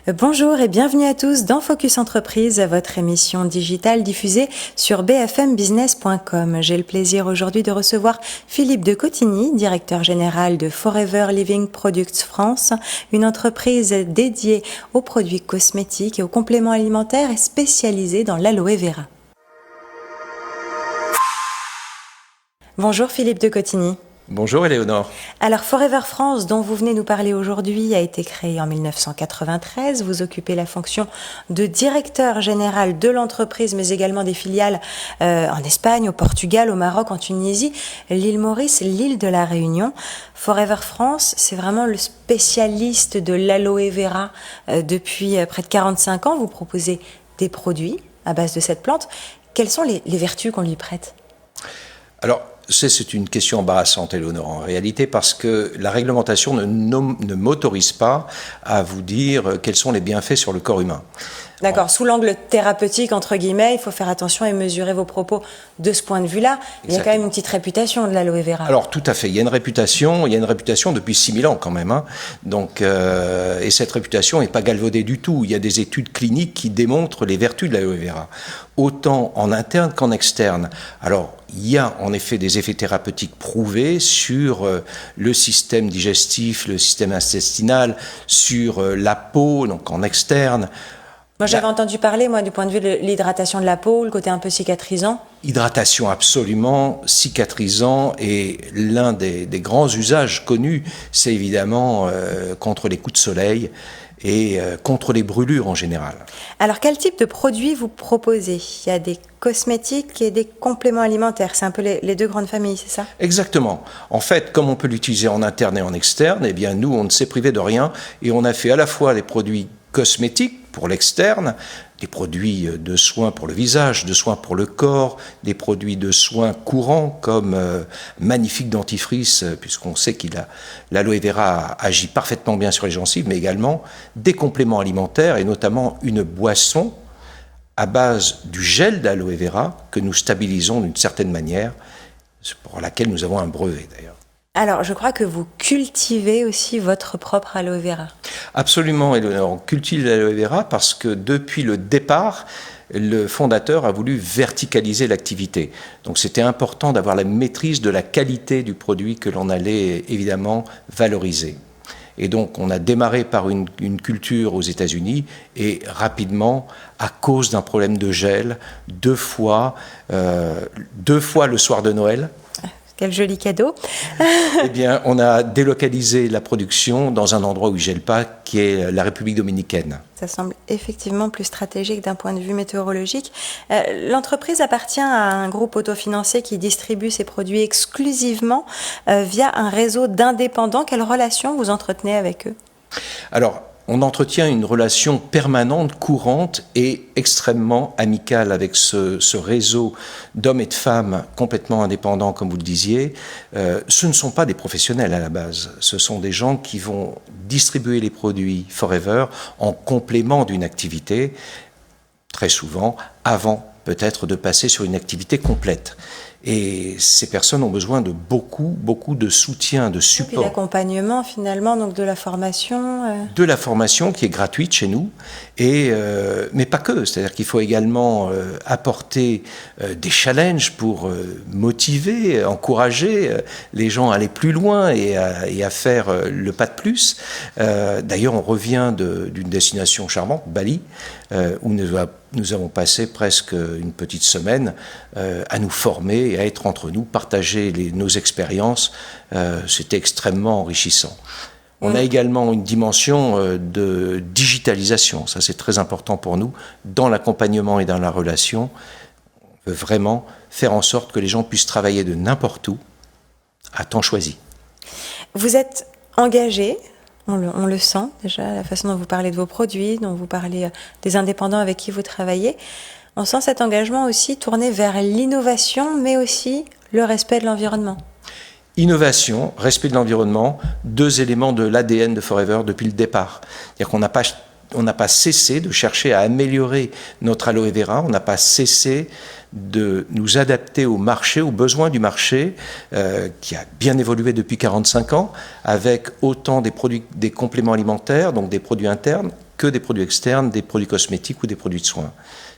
Bonjour et bienvenue à tous dans Focus Entreprise, votre émission digitale diffusée sur bfmbusiness.com. J'ai le plaisir aujourd'hui de recevoir Philippe de Cotigny, directeur général de Forever Living Products France, une entreprise dédiée aux produits cosmétiques et aux compléments alimentaires et spécialisée dans l'aloe vera. Bonjour Philippe de Cotigny. Bonjour Éléonore. Alors Forever France, dont vous venez nous parler aujourd'hui, a été créé en 1993. Vous occupez la fonction de directeur général de l'entreprise, mais également des filiales en Espagne, au Portugal, au Maroc, en Tunisie, l'île Maurice, l'île de la Réunion. Forever France, c'est vraiment le spécialiste de l'aloe vera depuis près de 45 ans. Vous proposez des produits à base de cette plante. Quelles sont les vertus qu'on lui prête ? Alors, c'est une question embarrassante, Éléonore, en réalité, parce que la réglementation ne m'autorise pas à vous dire quels sont les bienfaits sur le corps humain. D'accord, sous l'angle thérapeutique, entre guillemets, il faut faire attention et mesurer vos propos de ce point de vue-là. Exactement. Il y a quand même une petite réputation de l'aloe vera. Alors, tout à fait. Il y a une réputation depuis 6000 ans quand même. Donc, et cette réputation n'est pas galvaudée du tout. Il y a des études cliniques qui démontrent les vertus de l'aloe vera, autant en interne qu'en externe. Alors, il y a en effet des effets thérapeutiques prouvés sur le système digestif, le système intestinal, sur la peau, donc en externe. Moi, j'avais entendu parler, du point de vue de l'hydratation de la peau, le côté un peu cicatrisant. Hydratation absolument, cicatrisant, et l'un des grands usages connus, c'est évidemment contre les coups de soleil et contre les brûlures en général. Alors, quel type de produits vous proposez ? Il y a des cosmétiques et des compléments alimentaires. C'est un peu les deux grandes familles, c'est ça ? Exactement. En fait, comme on peut l'utiliser en interne et en externe, eh bien, nous, on ne s'est privé de rien, et on a fait à la fois des produits cosmétiques pour l'externe, des produits de soins pour le visage, de soins pour le corps, des produits de soins courants comme magnifique dentifrice, puisqu'on sait l'aloe vera agit parfaitement bien sur les gencives, mais également des compléments alimentaires et notamment une boisson à base du gel d'aloe vera que nous stabilisons d'une certaine manière, pour laquelle nous avons un brevet d'ailleurs. Alors, je crois que vous cultivez aussi votre propre aloe vera. Absolument, Éléonore. On cultive l'aloe vera parce que depuis le départ, le fondateur a voulu verticaliser l'activité. Donc c'était important d'avoir la maîtrise de la qualité du produit que l'on allait évidemment valoriser. Et donc on a démarré par une culture aux États-Unis et rapidement, à cause d'un problème de gel, deux fois le soir de Noël. Quel joli cadeau. Eh bien, on a délocalisé la production dans un endroit où il ne gèle pas, qui est la République dominicaine. Ça semble effectivement plus stratégique d'un point de vue météorologique. L'entreprise appartient à un groupe autofinancé qui distribue ses produits exclusivement via un réseau d'indépendants. Quelle relation vous entretenez avec eux ? Alors, on entretient une relation permanente, courante et extrêmement amicale avec ce réseau d'hommes et de femmes complètement indépendants, comme vous le disiez. Ce ne sont pas des professionnels à la base. Ce sont des gens qui vont distribuer les produits Forever en complément d'une activité, très souvent avant peut-être de passer sur une activité complète. Et ces personnes ont besoin de beaucoup de soutien, de support. Et puis l'accompagnement finalement, donc de la formation. De la formation qui est gratuite chez nous, mais pas que. C'est-à-dire qu'il faut également apporter des challenges pour motiver, encourager les gens à aller plus loin et à faire le pas de plus. D'ailleurs, on revient d'une destination charmante, Bali, où nous avons passé presque une petite semaine à nous former et à être entre nous, partager nos expériences. C'était extrêmement enrichissant. On a également une dimension de digitalisation. Ça, c'est très important pour nous. Dans l'accompagnement et dans la relation, on veut vraiment faire en sorte que les gens puissent travailler de n'importe où, à temps choisi. Vous êtes engagé. On le sent déjà, la façon dont vous parlez de vos produits, dont vous parlez des indépendants avec qui vous travaillez. On sent cet engagement aussi tourné vers l'innovation, mais aussi le respect de l'environnement. Innovation, respect de l'environnement, deux éléments de l'ADN de Forever depuis le départ. C'est-à-dire qu'on n'a pas cessé de chercher à améliorer notre aloe vera, on n'a pas cessé de nous adapter au marché, aux besoins du marché, qui a bien évolué depuis 45 ans, avec autant des produits, des compléments alimentaires, donc des produits internes, que des produits externes, des produits cosmétiques ou des produits de soins.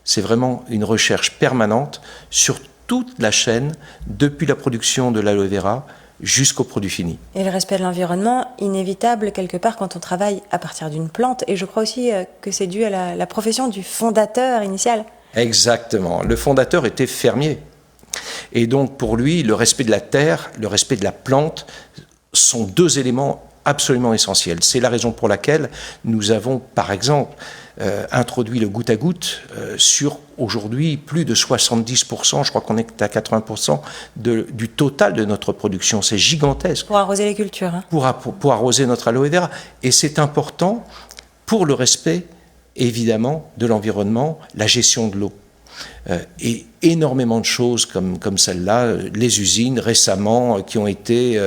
C'est vraiment une recherche permanente sur toute la chaîne, depuis la production de l'aloe vera jusqu'au produit fini. Et le respect de l'environnement, inévitable quelque part quand on travaille à partir d'une plante. Et je crois aussi que c'est dû à la profession du fondateur initial. Exactement. Le fondateur était fermier. Et donc pour lui, le respect de la terre, le respect de la plante sont deux éléments absolument essentiels. C'est la raison pour laquelle nous avons, par exemple, introduit le goutte à goutte sur aujourd'hui plus de 70%, je crois qu'on est à 80% du total de notre production. C'est gigantesque. Pour arroser les cultures. Hein. Pour arroser notre aloe vera. Et c'est important pour le respect, évidemment, de l'environnement, la gestion de l'eau. Et énormément de choses comme celle-là, les usines récemment qui ont été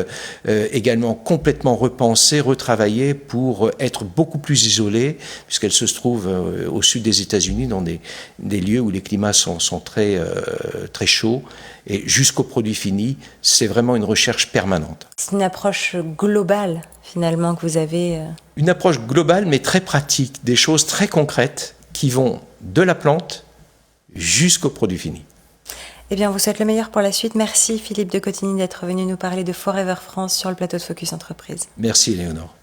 également complètement repensées, retravaillées pour être beaucoup plus isolées, puisqu'elles se trouvent au sud des États-Unis, dans des lieux où les climats sont très chauds. Et jusqu'au produit fini, c'est vraiment une recherche permanente. C'est une approche globale, finalement, que vous avez. Une approche globale, mais très pratique, des choses très concrètes qui vont de la plante jusqu'au produit fini. Eh bien, on vous souhaite le meilleur pour la suite. Merci Philippe de Cotigny d'être venu nous parler de Forever France sur le plateau de Focus Entreprise. Merci Éléonore.